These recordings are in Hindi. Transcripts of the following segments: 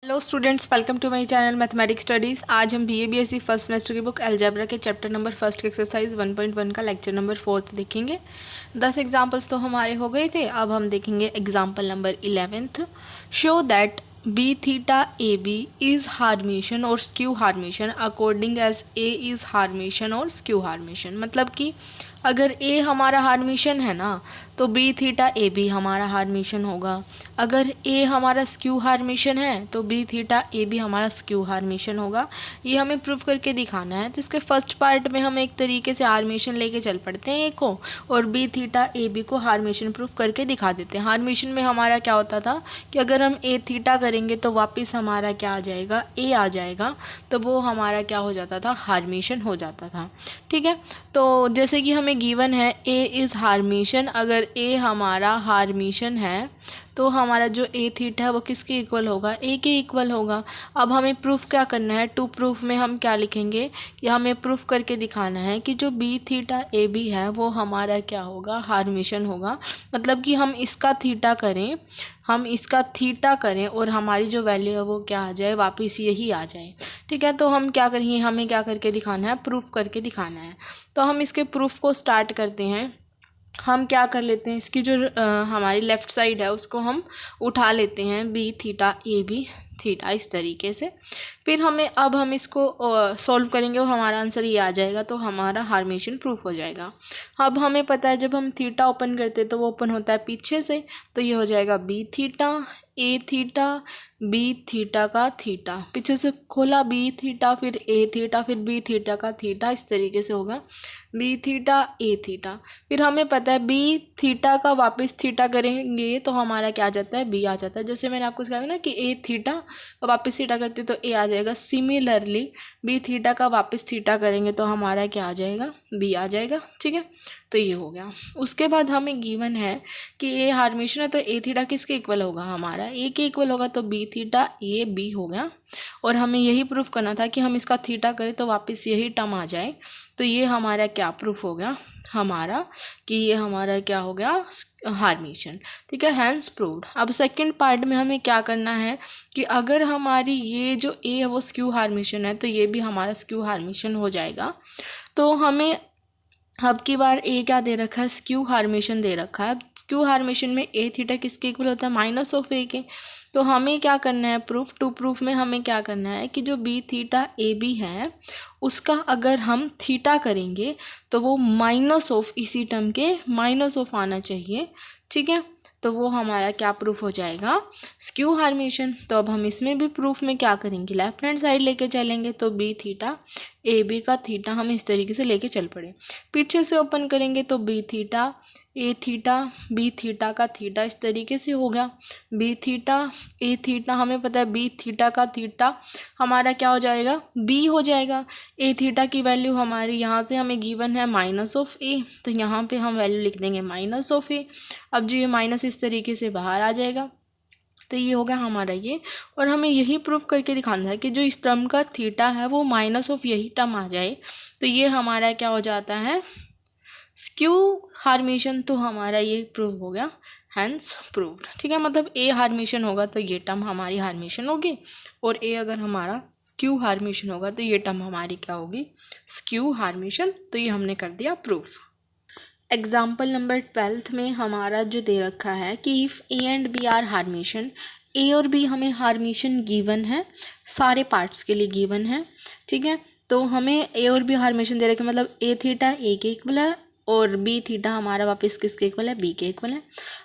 Hello students, welcome to my channel mathematics studies. आज हम बीए बीएससी फर्स्ट सेमेस्टर की बुक अलजेब्रा के चैप्टर नंबर फर्स्ट के एक्सरसाइज 1.1 का लेक्चर नंबर 4 देखेंगे। 10 एग्जांपल्स तो हमारे हो गए थे। अब हम देखेंगे example number 11th। Show that B theta A B is Hermitian और skew Hermitian according as A is Hermitian और स्क्यू हार्मेशन। मतलब कि अगर ए हमारा हार्मेशन है ना, तो बी थीटा ए बी हमारा हार्मेशन होगा। अगर ए हमारा स्क्यू हार्मेशन है तो बी थीटा ए बी हमारा स्क्यू हार्मेशन होगा। ये हमें प्रूव करके दिखाना है। तो इसके फर्स्ट पार्ट में हम एक तरीके से हार्मेशन लेके चल पड़ते हैं ए को, और बी थीटा ए बी को हार्मेशन प्रूफ करके दिखा देते हैं। हार्मेशन में हमारा क्या होता था कि अगर हम ए थीटा करेंगे तो वापस हमारा क्या आ जाएगा, ए आ जाएगा। तो वो हमारा क्या हो जाता था, हार्मेशन हो जाता था। ठीक है, तो जैसे कि हमें गिवन है ए इज़ हार्मेशन। अगर ए हमारा हार्मेशन है तो हमारा जो ए थीटा है वो किसके इक्वल होगा, ए के इक्वल होगा। अब हमें प्रूफ क्या करना है, टू प्रूफ में हम क्या लिखेंगे कि हमें प्रूफ करके दिखाना है कि जो बी थीटा ए बी है वो हमारा क्या होगा, हार्मेशन होगा। मतलब कि हम इसका थीटा करें और हमारी जो वैल्यू है वो क्या आ जाए, वापस यही आ जाए। ठीक है, तो हम क्या करेंगे, हमें क्या करके दिखाना है, प्रूफ करके दिखाना है। तो हम इसके प्रूफ को स्टार्ट करते हैं। हम क्या कर लेते हैं, इसकी जो हमारी लेफ़्ट साइड है उसको हम उठा लेते हैं, B theta A B theta, इस तरीके से। फिर अब हम इसको सॉल्व करेंगे और हमारा आंसर ये आ जाएगा, तो हमारा हार्मेशन प्रूफ हो जाएगा। अब हमें पता है जब हम थीटा ओपन करते हैं तो वो ओपन होता है पीछे से, तो ये हो जाएगा बी थीटा ए थीटा बी थीटा का थीटा। पीछे से खोला बी थीटा, फिर ए थीटा, फिर बी थीटा का थीटा, इस तरीके से होगा बी थीटा ए थीटा। फिर हमें पता है बी थीटा का वापस थीटा करेंगे तो हमारा क्या आ जाता है, बी आ जाता है। जैसे मैंने आपको कहा था ना कि ए थीटा का वापस थीटा करते तो ए आ जाएगा। सिमिलरली बी थीटा का वापस थीटा करेंगे तो हमारा क्या आ जाएगा, बी आ जाएगा। ठीक है, तो ये हो गया। उसके बाद हमें गिवन है कि ए हार्मेशन है तो ए थीटा किसके इक्वल होगा, हमारा ए के इक्वल होगा, तो बी थीटा ए बी हो गया। और हमें यही प्रूफ करना था कि हम इसका थीटा करें तो वापस यही टर्म आ जाए। तो ये हमारा क्या प्रूफ हो गया हमारा, कि ये हमारा क्या हो गया, हार्मेशन। ठीक है, हैंस प्रूव्ड। अब सेकंड पार्ट में हमें क्या करना है कि अगर हमारी ये जो ए है वो स्क्यू हार्मेशन है तो ये भी हमारा स्क्यू हार्मेशन हो जाएगा। तो हमें अब की बार ए क्या दे रखा है, स्क्यू हार्मेशन दे रखा है। स्क्यू हार्मेशन में ए थीटा किसके इक्वल होता है, माइनस ऑफ ए के। तो हमें क्या करना है, प्रूफ टू प्रूफ में हमें क्या करना है कि जो बी थीटा ए बी है उसका अगर हम थीटा करेंगे तो वो माइनस ऑफ, इसी टर्म के माइनस ऑफ आना चाहिए। ठीक है, तो वो हमारा क्या प्रूफ हो जाएगा, स्क्यू हार्मेशन। तो अब हम इसमें भी प्रूफ में क्या करेंगे, लेफ्ट हैंड साइड लेके चलेंगे। तो बी थीटा ए बी का थीटा हम इस तरीके से लेके चल पड़े। पीछे से ओपन करेंगे तो बी थीटा ए थीटा बी थीटा का थीटा, इस तरीके से हो गया। बी थीटा ए थीटा, हमें पता है बी थीटा का थीटा हमारा क्या हो जाएगा, बी हो जाएगा। ए थीटा की वैल्यू हमारी यहाँ से हमें गिवन है माइनस ऑफ ए, तो यहाँ पे हम वैल्यू लिख देंगे माइनस ऑफ ए। अब जो ये माइनस इस तरीके से बाहर आ जाएगा, तो ये हो गया हमारा ये। और हमें यही प्रूफ करके दिखाना है कि जो इस टर्म का थीटा है वो माइनस ऑफ यही टर्म आ जाए। तो ये हमारा क्या हो जाता है, स्क्यू हार्मेशन। तो हमारा ये प्रूव हो गया, हैंस प्रूव्ड। ठीक है, मतलब ए हार्मेशन होगा तो ये टर्म हमारी हार्मेशन होगी, और ए अगर हमारा स्क्यू हार्मेशन होगा तो ये टर्म हमारी क्या होगी, स्क्यू हार्मेशन। तो ये हमने कर दिया प्रूफ। एग्जाम्पल नंबर 12 में हमारा जो दे रखा है कि if A and B are Hermitian, A और बी हमें हार्मेशन गिवन है, सारे पार्ट्स के लिए गिवन है। ठीक है, तो हमें ए और बी हार्मेशन दे रखे, मतलब ए थीटा ए के इक्वल है और बी थीटा हमारा वापस किसके इक्वल है, बी के इक्वल है।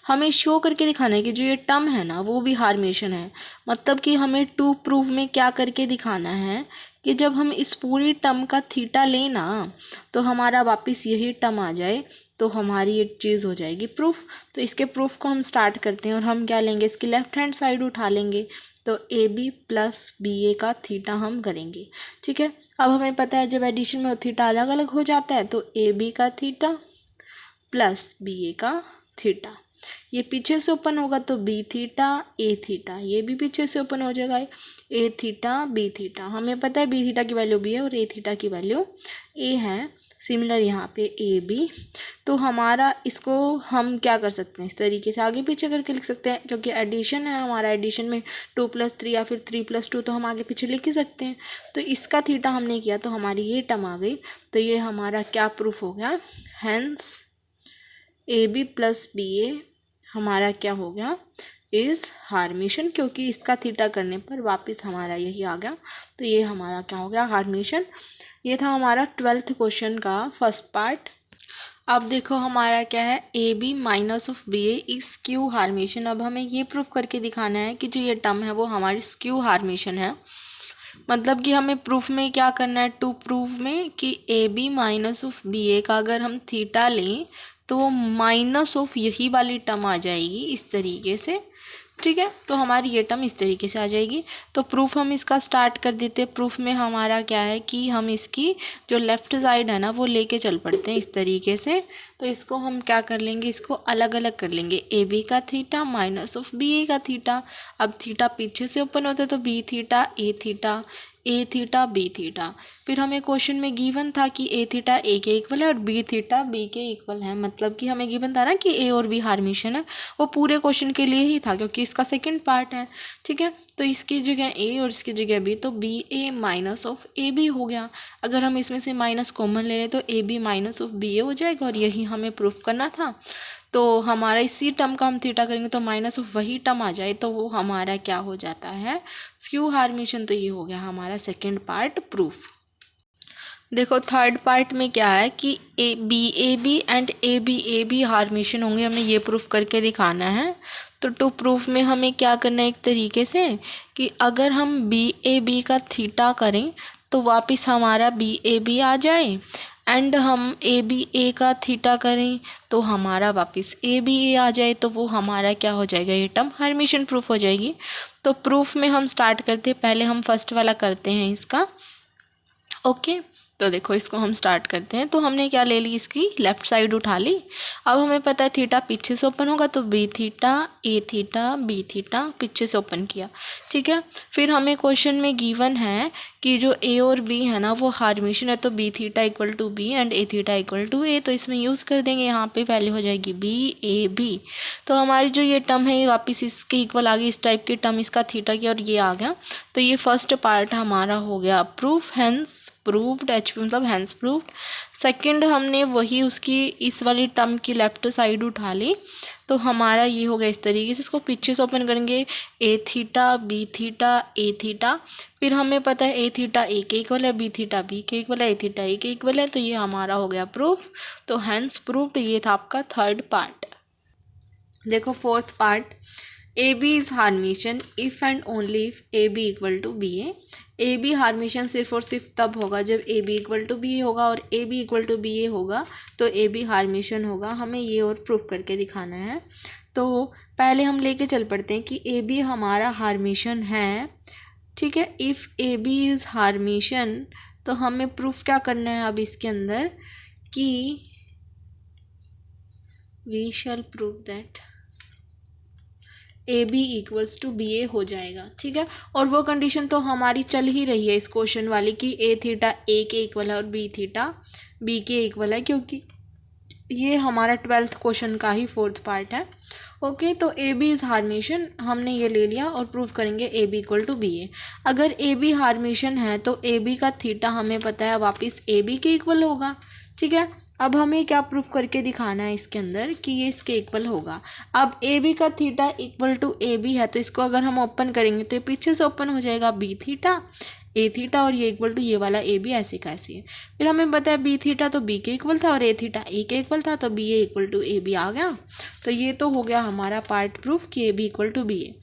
हमें शो करके दिखाना है कि जो ये टर्म है ना वो भी हार्मेशन है। मतलब कि हमें टू प्रूफ में क्या करके दिखाना है कि जब हम इस पूरी टर्म का थीटा लें ना तो हमारा वापस यही टर्म आ जाए, तो हमारी ये चीज़ हो जाएगी प्रूफ। तो इसके प्रूफ को हम स्टार्ट करते हैं और हम क्या लेंगे, इसकी लेफ्ट हैंड साइड उठा लेंगे। तो A B plus B A का थीटा हम करेंगे। ठीक है, अब हमें पता है जब एडिशन में थीटा अलग अलग हो जाता है तो ए बी का थीटा प्लस बी ए का थीटा। ये पीछे से ओपन होगा तो बी थीटा ए थीटा, ये भी पीछे से ओपन हो जाएगा ए थीटा बी थीटा। हमें पता है बी थीटा की वैल्यू बी है और ए थीटा की वैल्यू ए है। सिमिलर यहाँ पे ए बी। तो हमारा इसको हम क्या कर सकते हैं, इस तरीके से आगे पीछे करके लिख सकते हैं, क्योंकि एडिशन है हमारा, एडिशन में 2+3 या फिर 3+2 तो हम आगे पीछे लिख ही सकते हैं। तो इसका थीटा हमने किया तो हमारी ये टर्म आ गई। तो ये हमारा क्या प्रूफ हो गया, hence A B plus B A हमारा क्या हो गया, इज़ हार्मिशन, क्योंकि इसका थीटा करने पर वापस हमारा यही आ गया। तो ये हमारा क्या हो गया, हार्मिशन। ये था हमारा 12th क्वेश्चन का फर्स्ट पार्ट। अब देखो हमारा क्या है, A B minus of B A is skew Hermitian. अब हमें ये प्रूफ करके दिखाना है कि जो ये टर्म है वो हमारी स्क्यू हार्मिशन है। मतलब कि हमें प्रूफ में क्या करना है, टू प्रूफ में कि A B minus of B A का अगर हम थीटा लें तो माइनस ऑफ यही वाली टर्म आ जाएगी इस तरीके से, ठीक है। तो हमारी ये टर्म इस तरीके से आ जाएगी। तो प्रूफ हम इसका स्टार्ट कर देते हैं। प्रूफ में हमारा क्या है कि हम इसकी जो लेफ़्ट साइड है ना वो लेके चल पड़ते हैं इस तरीके से। तो इसको हम क्या कर लेंगे, इसको अलग अलग कर लेंगे, ए बी का theta minus of B A का थीटा। अब थीटा पीछे से ओपन होता है तो बी थीटा ए थीटा बी थीटा। फिर हमें क्वेश्चन में गिवन था कि ए थीटा ए के इक्वल है और बी थीटा बी के इक्वल है। मतलब कि हमें गिवन था ना कि ए और बी हार्मिशन है, वो पूरे क्वेश्चन के लिए ही था क्योंकि इसका सेकंड पार्ट है, ठीक है। तो इसकी जगह ए और इसकी जगह बी, तो B A minus of A B हो गया। अगर हम इसमें से माइनस कॉमन ले लें तो A B minus of B A हो जाएगा और यही हमें प्रूफ करना था। तो हमारा इसी टर्म का हम थीटा करेंगे तो माइनस ऑफ वही टर्म आ जाए तो वो हमारा क्या हो जाता है, स्क्यू हार्मिशन। तो ये हो गया हमारा सेकंड पार्ट प्रूफ। देखो थर्ड पार्ट में क्या है कि A B and A B Hermitian होंगे, हमें ये प्रूफ करके दिखाना है। तो टू प्रूफ में हमें क्या करना है, एक तरीके से कि अगर हम बी का थीटा करें तो वापस हमारा बी आ जाए, एंड हम ए का थीटा करें तो हमारा वापस ए आ जाए, तो वो हमारा क्या हो जाएगा, ये टर्म हार्मिशन प्रूफ हो जाएगी। तो प्रूफ में हम स्टार्ट करते हैं, पहले हम फर्स्ट वाला करते हैं इसका, ओके। तो देखो इसको हम स्टार्ट करते हैं। तो हमने क्या ले ली, इसकी लेफ़्ट साइड उठा ली। अब हमें पता है थीटा पीछे से ओपन होगा तो बी थीटा बी थीटा पीछे से ओपन किया, ठीक है। फिर हमें क्वेश्चन में गिवन है कि जो ए और बी है ना वो हार्मिशन है, तो B theta equal to B and A theta equal to A. तो इसमें यूज़ कर देंगे, यहाँ पे वैल्यू हो जाएगी बी ए बी। तो हमारी जो ये टर्म है वापस इसके इक्वल आ गई, इस टाइप की टर्म इसका थीटा की, और ये आ गया। तो ये फर्स्ट पार्ट हमारा हो गया प्रूफ, हैंस प्रूव्ड, एच मतलब हैंस प्रूव्ड। सेकंड हमने वही उसकी इस वाली टर्म की लेफ़्ट साइड उठा ली, तो हमारा ये हो गया इस तरीके से। इसको पीछे से ओपन करेंगे, ए थीटा बी थीटा ए थीटा। फिर हमें पता है ए थीटा ए के इक्वल है, बी थीटा बी के इक्वल है, ए थीटा ए के इक्वल है। तो ये हमारा हो गया प्रूफ। तो हैंस प्रूव्ड, ये था आपका थर्ड पार्ट। देखो fourth part, A B is Hermitian if and only if A B equal to B A. A B Hermitian सिर्फ और सिर्फ तब होगा जब A B equal to B A होगा, और A B equal to B A होगा तो ए बी हार्मिशन होगा। हमें ये और प्रूफ करके दिखाना है। तो पहले हम लेके चल पड़ते हैं कि ए बी हमारा हार्मिशन है, ठीक है। इफ़ ए बी इज़ हार्मिशन तो हमें प्रूफ क्या करना है अब इसके अंदर कि we shall prove that A B equals to B A हो जाएगा, ठीक है। और वो कंडीशन तो हमारी चल ही रही है इस क्वेश्चन वाली कि ए थीटा ए के इक्वल है और बी थीटा बी के इक्वल है, क्योंकि ये हमारा 12th क्वेश्चन का ही फोर्थ पार्ट है, ओके। तो ए बी इज़ हार्मिशन हमने ये ले लिया और प्रूव करेंगे A B equal to B A. अगर ए बी हार्मिशन है तो ए बी का थीटा हमें पता है वापस ए बी के इक्वल होगा, ठीक है। अब हमें क्या प्रूफ करके दिखाना है इसके अंदर कि ये इसके इक्वल होगा। अब ए बी का theta equal to A B है, तो इसको अगर हम ओपन करेंगे तो पीछे से ओपन हो जाएगा बी थीटा ए थीटा, और ये इक्वल टू ये वाला ए बी ऐसे का ऐसे है। फिर हमें पता है बी थीटा तो बी के इक्वल था और ए थीटा ए के इक्वल था, तो B A equal to A B आ गया। तो ये तो हो गया हमारा पार्ट प्रूफ कि A B equal to B A.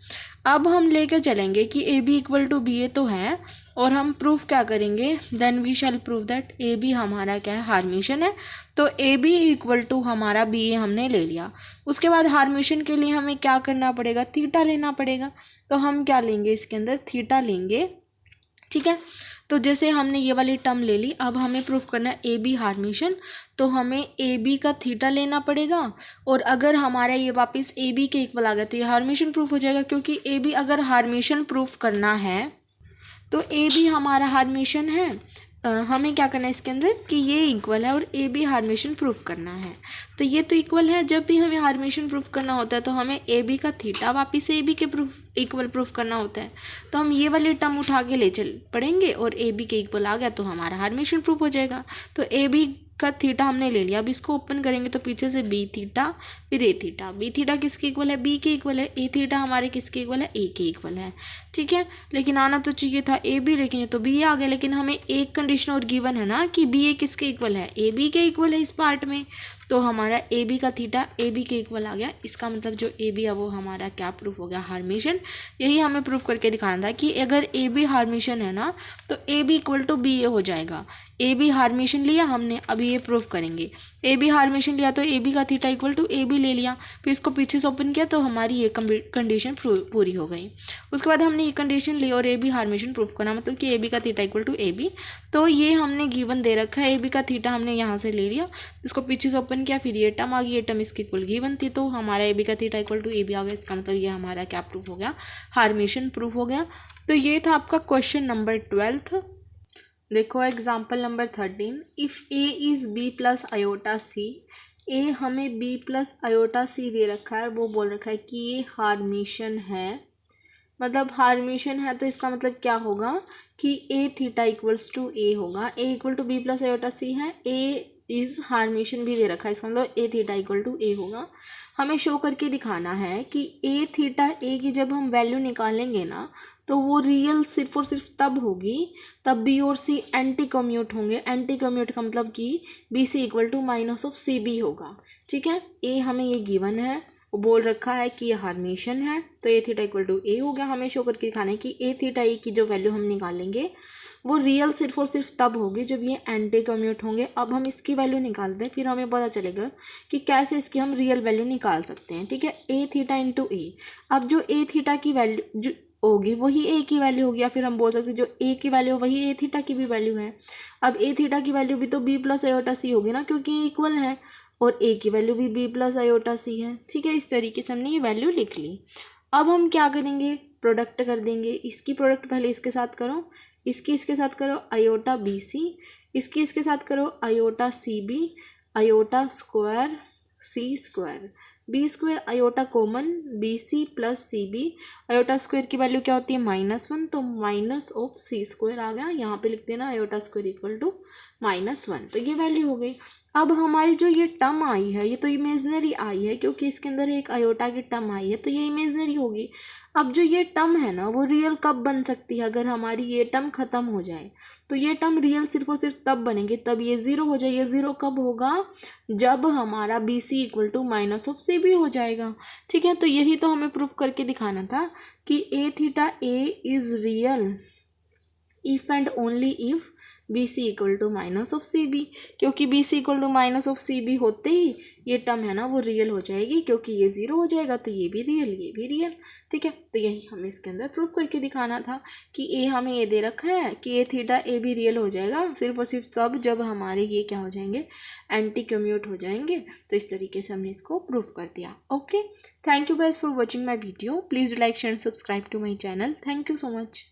अब हम लेकर चलेंगे कि A B equal to B A तो है, और हम प्रूफ क्या करेंगे, then we shall prove that A B हमारा क्या है, हार्मिशन है। तो ए बी इक्वल टू हमारा बी ए हमने ले लिया। उसके बाद हार्मिशन के लिए हमें क्या करना पड़ेगा, थीटा लेना पड़ेगा। तो हम क्या लेंगे इसके अंदर, थीटा लेंगे, ठीक है। तो जैसे हमने ये वाली टर्म ले ली, अब हमें प्रूफ करना है ए बी हार्मेशन, तो हमें ए बी का थीटा लेना पड़ेगा। और अगर हमारा ये वापस ए बी के इक्वल आ गया तो ये हार्मेशन प्रूफ हो जाएगा, क्योंकि ए बी अगर हार्मेशन प्रूफ करना है तो ए बी हमारा हार्मेशन है। हमें क्या करना है इसके अंदर कि ये इक्वल है और ए बी हार्मेशन प्रूफ करना है। तो ये तो इक्वल है, जब भी हमें हार्मेशन प्रूफ करना होता है तो हमें ए बी का थीटा वापस ए बी के इक्वल प्रूफ करना होता है। तो हम ये वाली टर्म उठा के ले चल पड़ेंगे और ए बी के इक्वल आ गया तो हमारा हार्मेशन प्रूफ हो जाएगा। तो ए बी का थीटा हमने ले लिया, अब इसको ओपन करेंगे तो पीछे से बी थीटा फिर ए थीटा। बी थीटा किसके इक्वल है? बी के इक्वल है। ए थीटा हमारे किसके इक्वल है? ए के इक्वल है। ठीक है, लेकिन आना तो चाहिए था ए बी, लेकिन ये तो बी आ गया। लेकिन हमें एक कंडीशन और गिवन है ना कि बी ए किसके इक्वल है? ए बी के इक्वल है इस पार्ट में। तो हमारा ए बी का थीटा ए बी के इक्वल आ गया। इसका मतलब जो ए बी है वो हमारा क्या प्रूफ हो गया? हार्मेशन। यही हमें प्रूफ करके दिखाना था कि अगर ए बी हार्मेशन है ना तो A B equal to B A हो जाएगा। ए बी हार्मेशन लिया हमने, अभी ये प्रूफ करेंगे। ए बी हार्मेशन लिया तो ए बी का theta equal to A B ले लिया, फिर इसको पीछे से ओपन किया तो हमारी ये कंडीशन पूरी हो गई। उसके बाद हमने ये कंडीशन ली और ए बी हार्मेशन प्रूफ करना, मतलब कि ए बी का theta equal to A B. तो ये हमने गिवन दे रखा है, ए बी का थीटा हमने यहाँ से ले लिया, इसको पीछे से ओपन किया, फिर ये टर्म आ गई, ये टर्म इसके इक्वल गिवन थी, तो हमारा ए बी का theta equal to A B आ गया। इसका मतलब ये हमारा क्या प्रूफ हो गया? हार्मेशन प्रूफ हो गया। तो ये था आपका क्वेश्चन नंबर 12। देखो example number 13, if A is B plus iota C. A हमें बी प्लस आयोटा सी दे रखा है, वो बोल रखा है कि ये हार्मेशन है। मतलब हार्मेशन है तो इसका मतलब क्या होगा कि A theta equals to A होगा। A equal to B plus iota C है, ए इज़ हार्मेशन भी दे रखा है, इसका मतलब ए थीटा इक्वल टू ए होगा। हमें शो करके दिखाना है कि ए थीटा ए की जब हम वैल्यू निकालेंगे ना तो वो रियल सिर्फ और सिर्फ तब होगी तब बी और सी एंटी कम्यूट होंगे। एंटी कम्यूट का मतलब कि B C equal to minus of C B होगा। ठीक है, ए हमें ये गिवन है, वो बोल रखा है कि ये हार्मेशन है, तो ए थीटा इक्वल टू ए हो गया। हमें शो करके दिखाना है कि ए थीटा ए की जो वैल्यू हम निकालेंगे वो रियल सिर्फ और सिर्फ तब होगी जब ये एंटी कम्यूट होंगे। अब हम इसकी वैल्यू निकालते हैं, फिर हमें पता चलेगा कि कैसे इसकी हम रियल वैल्यू निकाल सकते हैं। ठीक है, ए थीटा इंटू ए। अब जो ए थीटा की वैल्यू जो होगी वही ए की वैल्यू होगी, या फिर हम बोल सकते हैं जो ए की वैल्यू वही ए थीटा की भी वैल्यू है। अब ए थीटा की वैल्यू भी तो बी प्लस आयोटा सी होगी ना, क्योंकि ये इक्वल है, और ए की वैल्यू भी बी प्लस आयोटा सी है। ठीक है, इस तरीके से हमने ये वैल्यू लिख ली। अब हम क्या करेंगे? प्रोडक्ट कर देंगे। इसकी प्रोडक्ट पहले इसके साथ करो, इसकी इसके साथ करो आयोटा बी सी, इसकी इसके साथ करो iota C B, iota square C square, B square iota common B C plus C B. Iota square की वैल्यू क्या होती है? -1, तो माइनस ऑफ सी स्क्वायर आ गया। यहाँ पे लिख देना आयोटा स्क्वायर इक्वल टू -1, तो ये वैल्यू हो गई। अब हमारी जो ये टर्म आई है ये तो इमेजनरी आई है, क्योंकि इसके अंदर एक आयोटा की टर्म आई है, तो ये इमेजनरी होगी। अब जो ये टर्म है ना वो रियल कब बन सकती है? अगर हमारी ये टर्म ख़त्म हो जाए तो ये टर्म रियल सिर्फ और सिर्फ तब बनेगी तब ये ज़ीरो हो जाए। ये ज़ीरो कब होगा? जब हमारा B C equal to minus of C B हो जाएगा। ठीक है, तो यही तो हमें प्रूफ करके दिखाना था कि A theta A is real if and only if B C equal to minus of C B, क्योंकि B C equal to minus of C B होते ही ये टर्म है ना वो रियल हो जाएगी, क्योंकि ये ज़ीरो हो जाएगा तो ये भी रियल ये भी रियल। ठीक है, तो यही हमें इसके अंदर प्रूफ करके दिखाना था कि ए हमें ये दे रखा है कि ए थीटा ए भी रियल हो जाएगा सिर्फ और सिर्फ तब जब हमारे ये क्या हो जाएंगे? एंटी कम्यूट हो जाएंगे। तो इस तरीके से हमने इसको प्रूफ कर दिया। Okay, thank you guys for watching my video. Please like share and subscribe to my channel. Thank you so much.